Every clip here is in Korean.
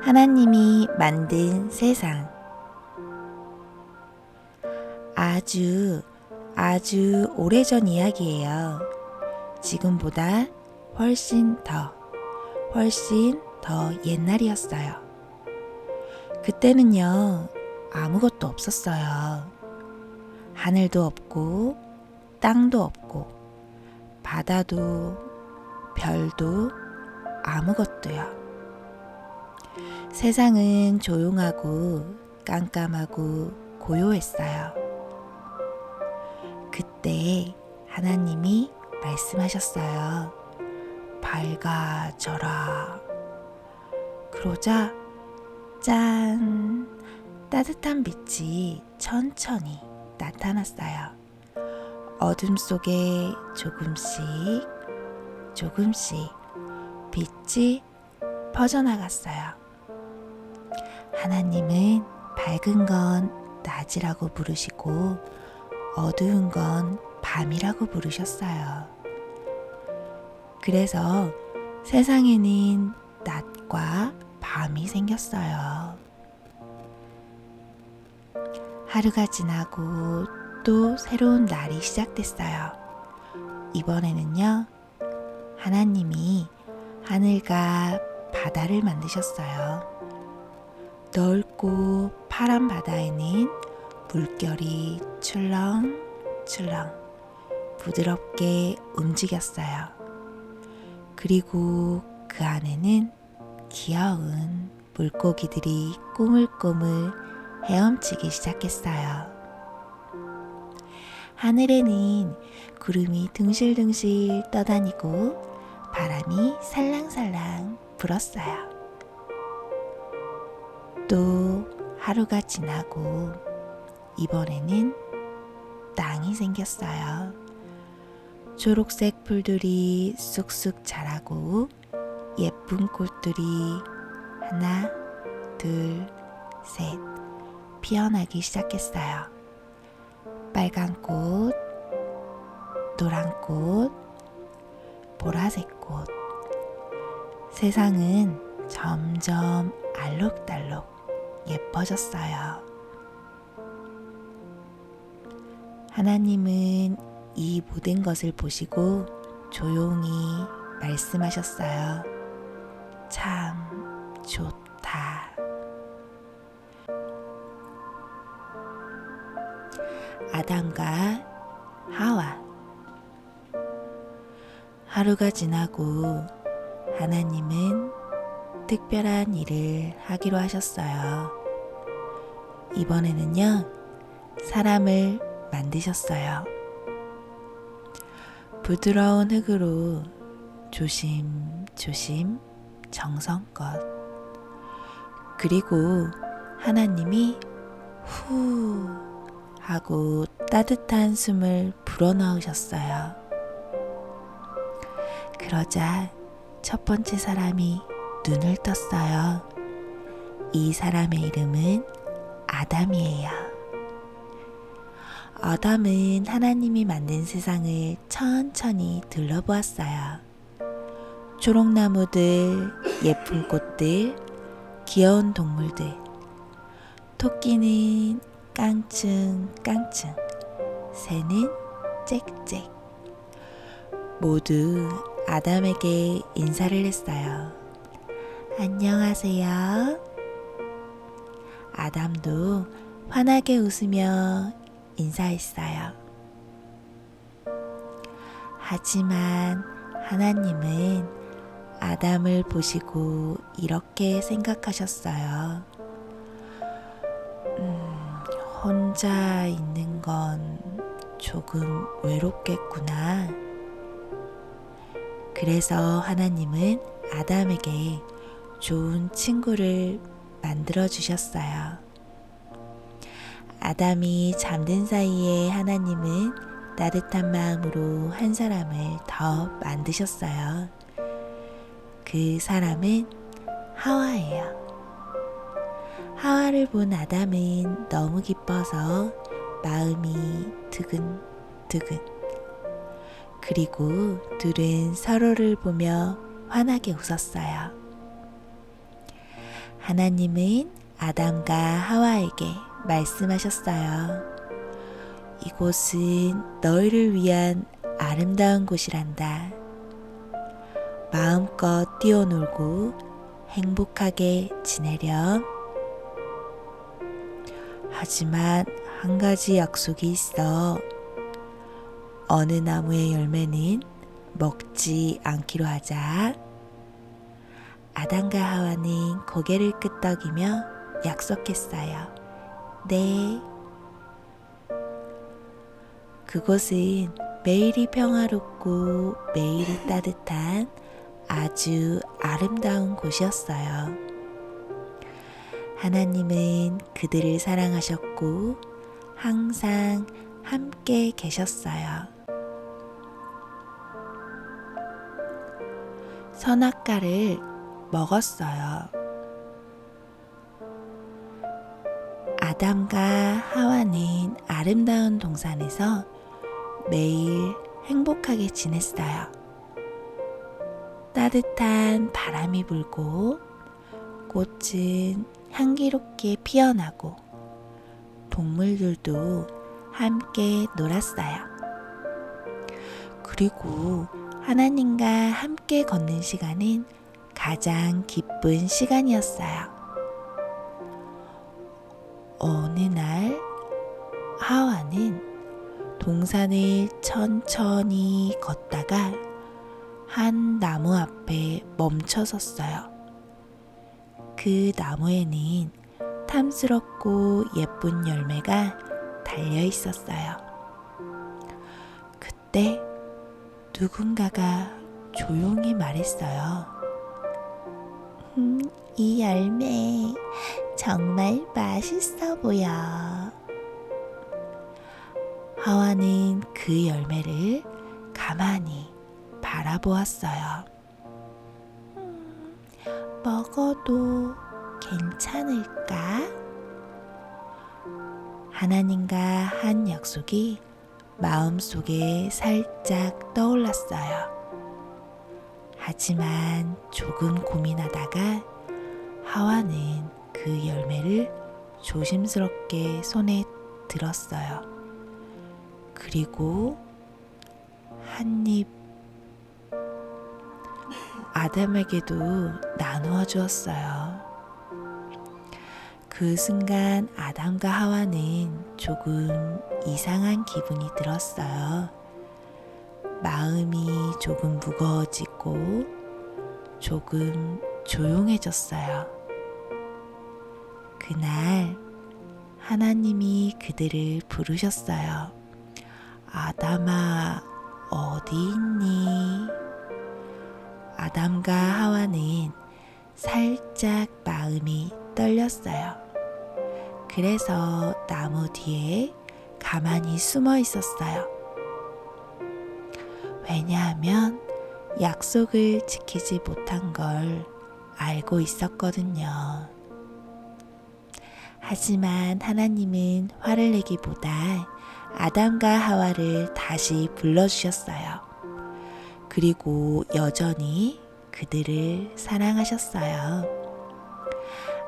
하나님이 만든 세상. 아주 오래전 이야기예요. 지금보다 훨씬 더 옛날이었어요. 그때는요, 아무것도 없었어요. 하늘도 없고, 땅도 없고, 바다도, 별도, 아무것도요. 세상은 조용하고 깜깜하고 고요했어요. 그때 하나님이 말씀하셨어요. 밝아져라. 그러자 짠! 따뜻한 빛이 천천히 나타났어요. 어둠 속에 조금씩 빛이 퍼져나갔어요. 하나님은 밝은 건 낮이라고 부르시고 어두운 건 밤이라고 부르셨어요. 그래서 세상에는 낮과 밤이 생겼어요. 하루가 지나고 또 새로운 날이 시작됐어요. 이번에는요, 하나님이 하늘과 바다를 만드셨어요. 넓고 파란 바다에는 물결이 출렁출렁 부드럽게 움직였어요. 그리고 그 안에는 귀여운 물고기들이 꼬물꼬물 헤엄치기 시작했어요. 하늘에는 구름이 둥실둥실 떠다니고 바람이 살랑살랑 불었어요. 또 하루가 지나고 이번에는 땅이 생겼어요. 초록색 풀들이 쑥쑥 자라고 예쁜 꽃들이 하나, 둘, 셋 피어나기 시작했어요. 빨간 꽃, 노란 꽃, 보라색 꽃. 세상은 점점 알록달록 예뻐졌어요. 하나님은 이 모든 것을 보시고 조용히 말씀하셨어요. 참 좋다. 아담과 하와. 하루가 지나고 하나님은 특별한 일을 하기로 하셨어요. 이번에는요, 사람을 만드셨어요. 부드러운 흙으로 조심조심 정성껏. 그리고 하나님이 후 하고 따뜻한 숨을 불어넣으셨어요. 그러자 첫 번째 사람이 눈을 떴어요. 이 사람의 이름은 아담이에요. 아담은 하나님이 만든 세상을 천천히 둘러보았어요. 초록나무들, 예쁜 꽃들, 귀여운 동물들. 토끼는 깡충깡충, 새는 짹짹. 모두 아담에게 인사를 했어요. 안녕하세요. 아담도 환하게 웃으며 인사했어요. 하지만 하나님은 아담을 보시고 이렇게 생각하셨어요. 혼자 있는 건 조금 외롭겠구나. 그래서 하나님은 아담에게 좋은 친구를 만들어 주셨어요. 아담이 잠든 사이에 하나님은 따뜻한 마음으로 한 사람을 더 만드셨어요. 그 사람은 하와예요. 하와를 본 아담은 너무 기뻐서 마음이 두근두근. 그리고 둘은 서로를 보며 환하게 웃었어요. 하나님은 아담과 하와에게 말씀하셨어요. 이곳은 너희를 위한 아름다운 곳이란다. 마음껏 뛰어놀고 행복하게 지내렴. 하지만 한 가지 약속이 있어. 어느 나무의 열매는 먹지 않기로 하자. 아담과 하와는 고개를 끄덕이며 약속했어요. 네. 그곳은 매일이 평화롭고 매일이 따뜻한 아주 아름다운 곳이었어요. 하나님은 그들을 사랑하셨고 항상 함께 계셨어요. 선악과를 먹었어요. 아담과 하와는 아름다운 동산에서 매일 행복하게 지냈어요. 따뜻한 바람이 불고 꽃은 향기롭게 피어나고 동물들도 함께 놀았어요. 그리고 하나님과 함께 걷는 시간은 가장 기쁜 시간이었어요. 어느 날 하와는 동산을 천천히 걷다가 한 나무 앞에 멈춰 섰어요. 그 나무에는 탐스럽고 예쁜 열매가 달려 있었어요. 그때 누군가가 조용히 말했어요. 이 열매 정말 맛있어 보여. 하와는 그 열매를 가만히 바라보았어요. 먹어도 괜찮을까? 하나님과 한 약속이 마음속에 살짝 떠올랐어요. 하지만 조금 고민하다가 하와는 그 열매를 조심스럽게 손에 들었어요. 그리고 한 입 아담에게도 나누어 주었어요. 그 순간 아담과 하와는 조금 이상한 기분이 들었어요. 마음이 조금 무거워지고 조금 조용해졌어요. 그날 하나님이 그들을 부르셨어요. 아담아, 어디 있니? 아담과 하와는 살짝 마음이 떨렸어요. 그래서 나무 뒤에 가만히 숨어 있었어요. 왜냐하면 약속을 지키지 못한 걸 알고 있었거든요. 하지만 하나님은 화를 내기보다 아담과 하와를 다시 불러주셨어요. 그리고 여전히 그들을 사랑하셨어요.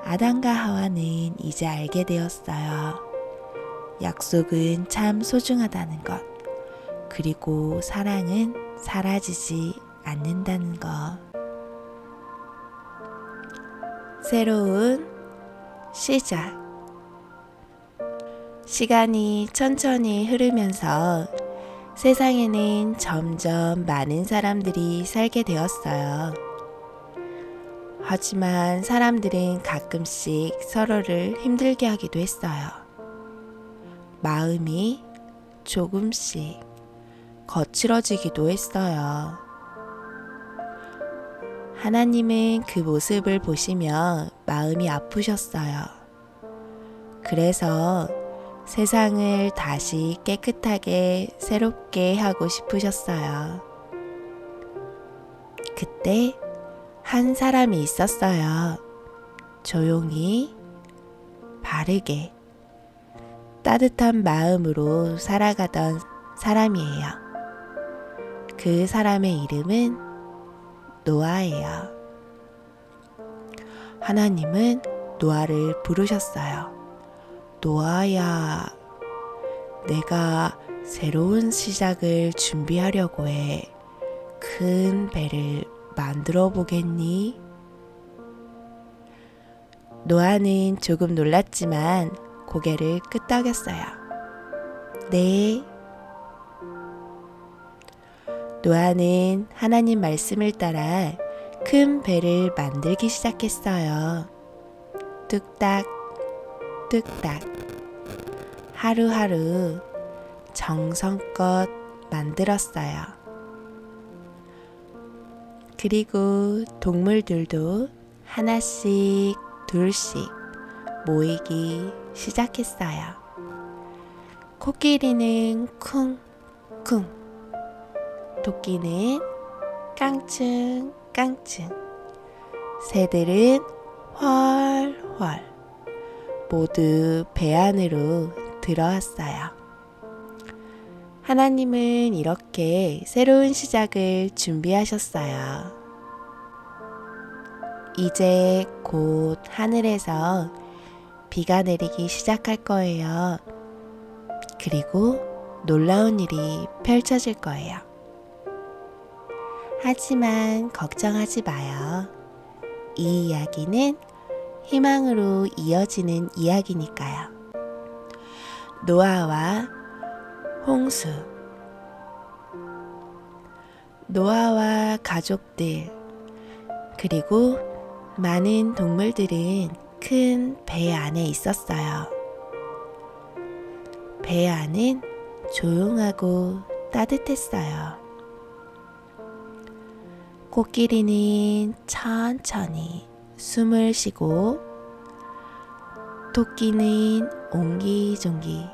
아담과 하와는 이제 알게 되었어요. 약속은 참 소중하다는 것, 그리고 사랑은 사라지지 않는다는 것. 새로운 시작. 시간이 천천히 흐르면서 세상에는 점점 많은 사람들이 살게 되었어요. 하지만 사람들은 가끔씩 서로를 힘들게 하기도 했어요. 마음이 조금씩 거칠어지기도 했어요. 하나님은 그 모습을 보시며 마음이 아프셨어요. 그래서 세상을 다시 깨끗하게 새롭게 하고 싶으셨어요. 그때 한 사람이 있었어요. 조용히, 바르게, 따뜻한 마음으로 살아가던 사람이에요. 그 사람의 이름은 노아예요. 하나님은 노아를 부르셨어요. 노아야, 내가 새로운 시작을 준비하려고 해. 큰 배를 만들어 보겠니? 노아는 조금 놀랐지만 고개를 끄덕였어요. 네. 노아는 하나님 말씀을 따라 큰 배를 만들기 시작했어요. 뚝딱, 뚝딱. 하루하루 정성껏 만들었어요. 그리고 동물들도 하나씩, 둘씩 모이기 시작했어요. 코끼리는 쿵쿵, 토끼는 깡충깡충, 새들은 훨훨 모두 배 안으로 들어왔어요. 하나님은 이렇게 새로운 시작을 준비하셨어요. 이제 곧 하늘에서 비가 내리기 시작할 거예요. 그리고 놀라운 일이 펼쳐질 거예요. 하지만 걱정하지 마요. 이 이야기는 희망으로 이어지는 이야기니까요. 노아와 홍수. 노아와 가족들, 그리고 많은 동물들은 큰 배 안에 있었어요. 배 안은 조용하고 따뜻했어요. 코끼리는 천천히 숨을 쉬고, 토끼는 옹기종기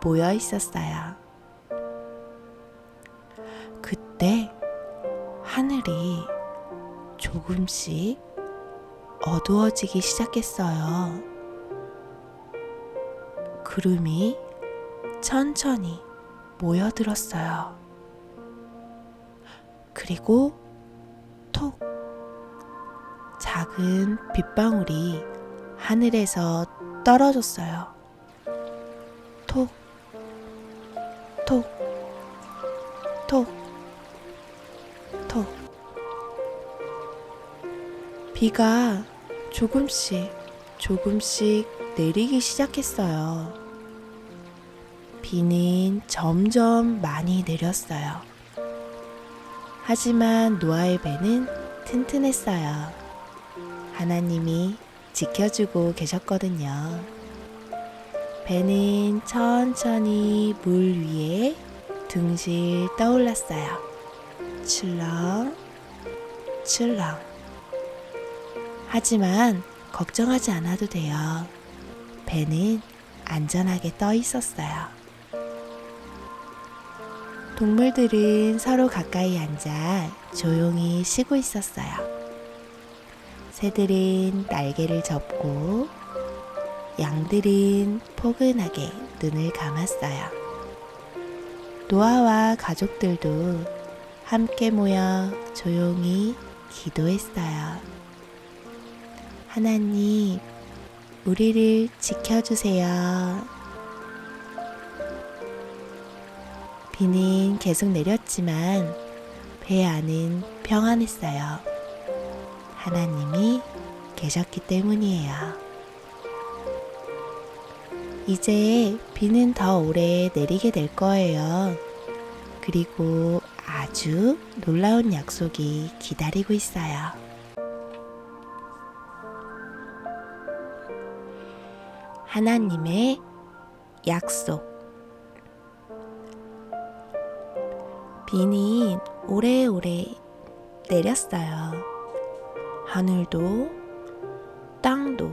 모여 있었어요. 그때 하늘이 조금씩 어두워지기 시작했어요. 구름이 천천히 모여들었어요. 그리고 톡! 작은 빗방울이 하늘에서 떨어졌어요. 톡! 톡! 톡! 톡! 비가 조금씩 내리기 시작했어요. 비는 점점 많이 내렸어요. 하지만 노아의 배는 튼튼했어요. 하나님이 지켜주고 계셨거든요. 배는 천천히 물 위에 둥실 떠올랐어요. 출렁, 출렁. 하지만 걱정하지 않아도 돼요. 배는 안전하게 떠 있었어요. 동물들은 서로 가까이 앉아 조용히 쉬고 있었어요. 새들은 날개를 접고, 양들은 포근하게 눈을 감았어요. 노아와 가족들도 함께 모여 조용히 기도했어요. 하나님, 우리를 지켜주세요. 비는 계속 내렸지만 배 안은 평안했어요. 하나님이 계셨기 때문이에요. 이제 비는 더 오래 내리게 될 거예요. 그리고 아주 놀라운 약속이 기다리고 있어요. 하나님의 약속. 비는 오래오래 내렸어요. 하늘도 땅도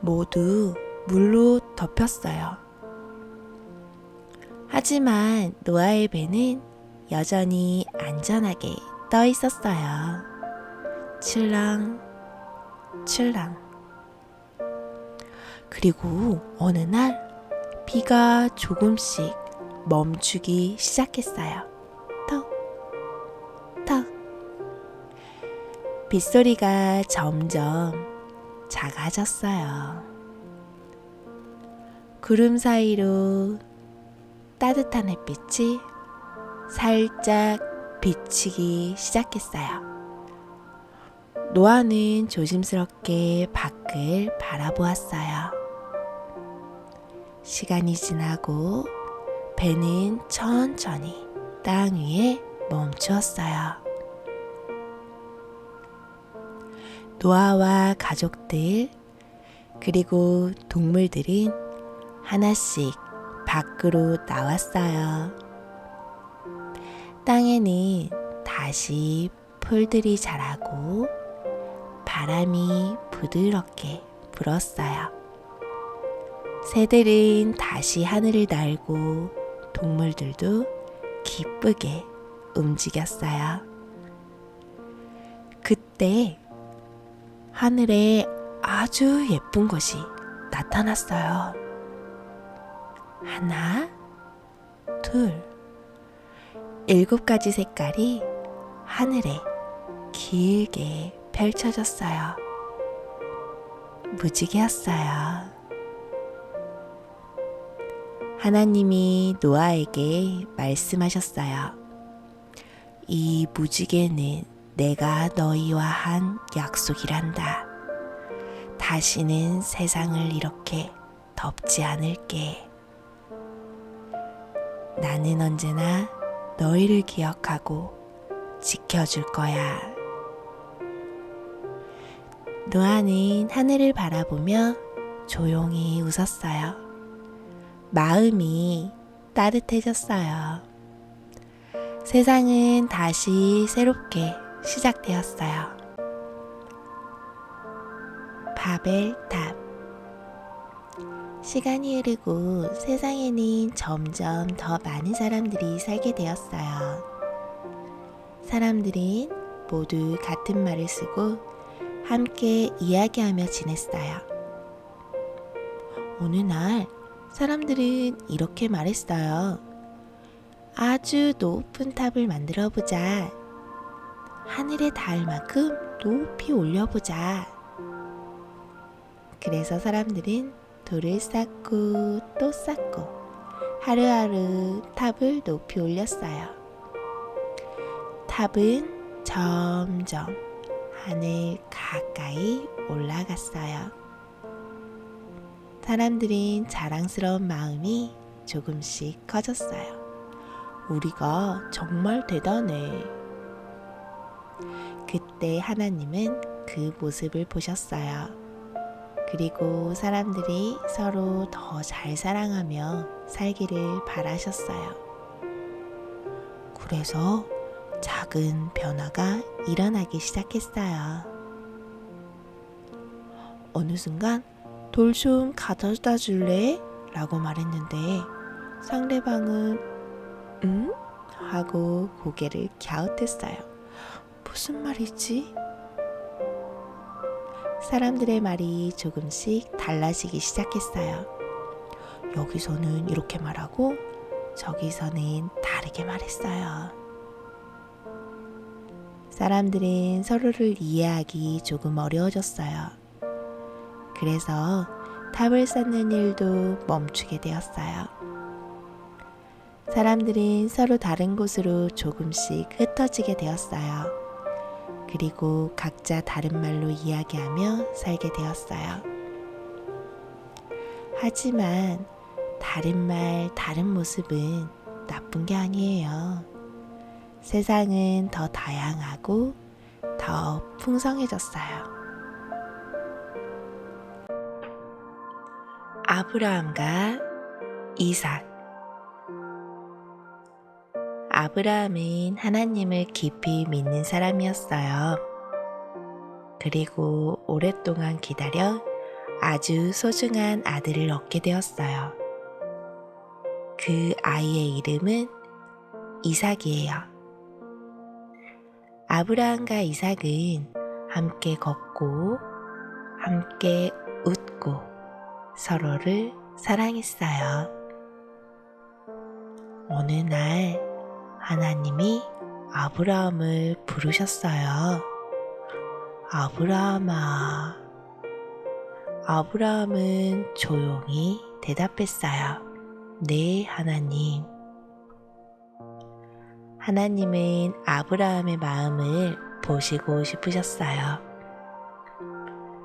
모두 물로 덮였어요. 하지만 노아의 배는 여전히 안전하게 떠 있었어요. 출렁, 출렁. 그리고 어느 날 비가 조금씩 멈추기 시작했어요. 턱, 턱. 빗소리가 점점 작아졌어요. 구름 사이로 따뜻한 햇빛이 살짝 비치기 시작했어요. 노아는 조심스럽게 밖을 바라보았어요. 시간이 지나고 배는 천천히 땅 위에 멈추었어요. 노아와 가족들 그리고 동물들은 하나씩 밖으로 나왔어요. 땅에는 다시 풀들이 자라고 바람이 부드럽게 불었어요. 새들은 다시 하늘을 날고 동물들도 기쁘게 움직였어요. 그때 하늘에 아주 예쁜 것이 나타났어요. 하나, 둘, 7가지 색깔이 하늘에 길게 펼쳐졌어요. 무지개였어요. 하나님이 노아에게 말씀하셨어요. 이 무지개는 내가 너희와 한 약속이란다. 다시는 세상을 이렇게 덮지 않을게. 나는 언제나 너희를 기억하고 지켜줄 거야. 노아는 하늘을 바라보며 조용히 웃었어요. 마음이 따뜻해졌어요. 세상은 다시 새롭게 시작되었어요. 바벨탑. 시간이 흐르고 세상에는 점점 더 많은 사람들이 살게 되었어요. 사람들은 모두 같은 말을 쓰고 함께 이야기하며 지냈어요. 어느 날 사람들은 이렇게 말했어요. 아주 높은 탑을 만들어 보자. 하늘에 닿을 만큼 높이 올려보자. 그래서 사람들은 돌을 쌓고 또 쌓고 하루하루 탑을 높이 올렸어요. 탑은 점점 하늘 가까이 올라갔어요. 사람들은 자랑스러운 마음이 조금씩 커졌어요. 우리가 정말 대단해. 그때 하나님은 그 모습을 보셨어요. 그리고 사람들이 서로 더 잘 사랑하며 살기를 바라셨어요. 그래서 작은 변화가 일어나기 시작했어요. 어느 순간 돌 좀 가져다 줄래? 라고 말했는데 상대방은 응? 하고 고개를 갸웃했어요. 무슨 말이지? 사람들의 말이 조금씩 달라지기 시작했어요. 여기서는 이렇게 말하고 저기서는 다르게 말했어요. 사람들은 서로를 이해하기 조금 어려워졌어요. 그래서 탑을 쌓는 일도 멈추게 되었어요. 사람들은 서로 다른 곳으로 조금씩 흩어지게 되었어요. 그리고 각자 다른 말로 이야기하며 살게 되었어요. 하지만 다른 말, 다른 모습은 나쁜 게 아니에요. 세상은 더 다양하고 더 풍성해졌어요. 아브라함과 이삭. 아브라함은 하나님을 깊이 믿는 사람이었어요. 그리고 오랫동안 기다려 아주 소중한 아들을 얻게 되었어요. 그 아이의 이름은 이삭이에요. 아브라함과 이삭은 함께 걷고 함께 웃고 서로를 사랑했어요. 어느 날 하나님이 아브라함을 부르셨어요. 아브라함아. 아브라함은 조용히 대답했어요. 네, 하나님. 하나님은 아브라함의 마음을 보시고 싶으셨어요.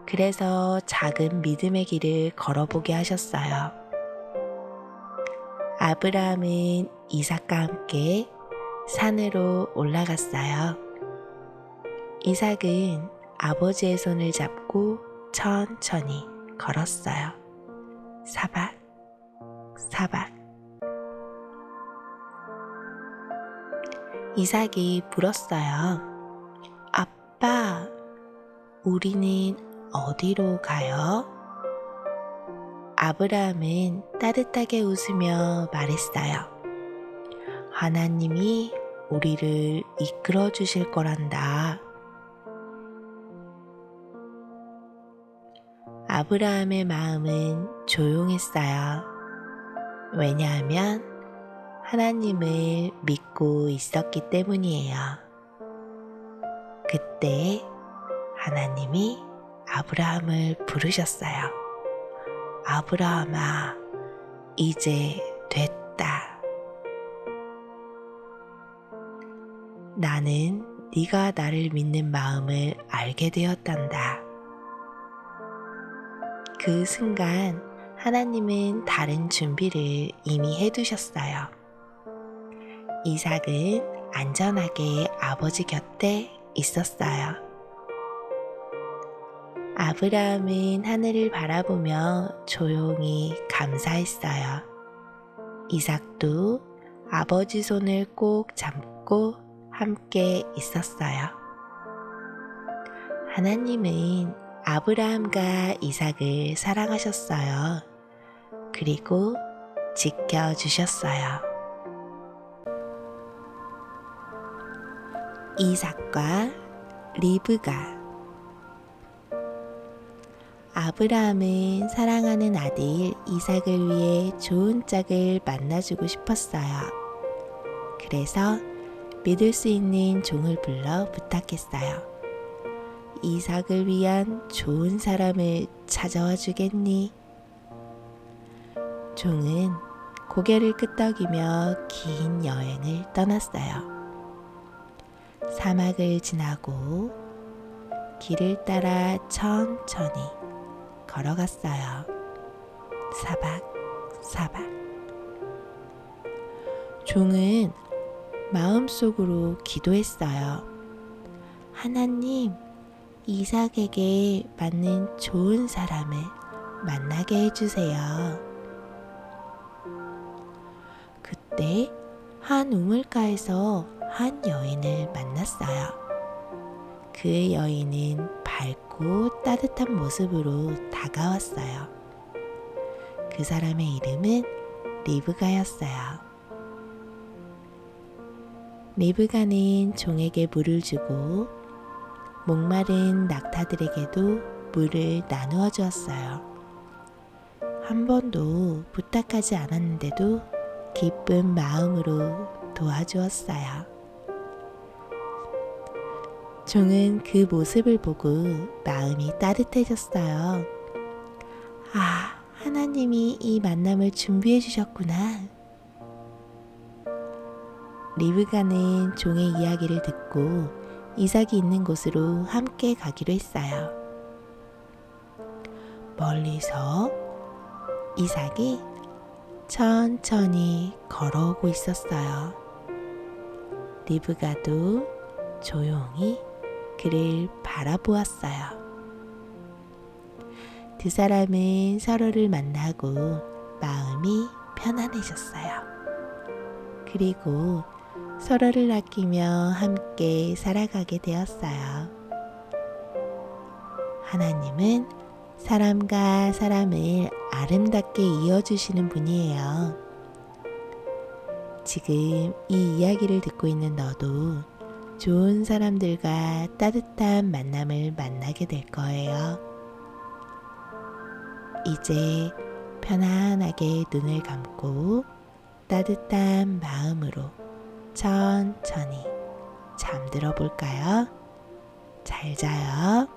그래서 작은 믿음의 길을 걸어보게 하셨어요. 아브라함은 이삭과 함께 산으로 올라갔어요. 이삭은 아버지의 손을 잡고 천천히 걸었어요. 사박, 사박. 이삭이 물었어요. 아빠, 우리는 어디로 가요? 아브라함은 따뜻하게 웃으며 말했어요. 하나님이 우리를 이끌어 주실 거란다. 아브라함의 마음은 조용했어요. 왜냐하면 하나님을 믿고 있었기 때문이에요. 그때 하나님이 아브라함을 부르셨어요. 아브라함아, 이제 됐다. 나는 네가 나를 믿는 마음을 알게 되었단다. 그 순간 하나님은 다른 준비를 이미 해두셨어요. 이삭은 안전하게 아버지 곁에 있었어요. 아브라함은 하늘을 바라보며 조용히 감사했어요. 이삭도 아버지 손을 꼭 잡고 함께 있었어요. 하나님은 아브라함과 이삭을 사랑하셨어요. 그리고 지켜주셨어요. 이삭과 리브가. 아브라함은 사랑하는 아들 이삭을 위해 좋은 짝을 만나주고 싶었어요. 그래서 믿을 수 있는 종을 불러 부탁했어요. 이삭을 위한 좋은 사람을 찾아와 주겠니? 종은 고개를 끄덕이며 긴 여행을 떠났어요. 사막을 지나고 길을 따라 천천히 걸어갔어요. 사박, 사박. 종은 마음속으로 기도했어요. 하나님, 이삭에게 맞는 좋은 사람을 만나게 해주세요. 그때 한 우물가에서 한 여인을 만났어요. 그 여인은 밝고 따뜻한 모습으로 다가왔어요. 그 사람의 이름은 리브가였어요. 리브가는 종에게 물을 주고 목마른 낙타들에게도 물을 나누어 주었어요. 한 번도 부탁하지 않았는데도 기쁜 마음으로 도와주었어요. 종은 그 모습을 보고 마음이 따뜻해졌어요. 아, 하나님이 이 만남을 준비해 주셨구나. 리브가는 종의 이야기를 듣고 이삭이 있는 곳으로 함께 가기로 했어요. 멀리서 이삭이 천천히 걸어오고 있었어요. 리브가도 조용히 그를 바라보았어요. 두 사람은 서로를 만나고 마음이 편안해졌어요. 그리고 서로를 아끼며 함께 살아가게 되었어요. 하나님은 사람과 사람을 아름답게 이어주시는 분이에요. 지금 이 이야기를 듣고 있는 너도 좋은 사람들과 따뜻한 만남을 만나게 될 거예요. 이제 편안하게 눈을 감고 따뜻한 마음으로 천천히 잠들어 볼까요? 잘 자요.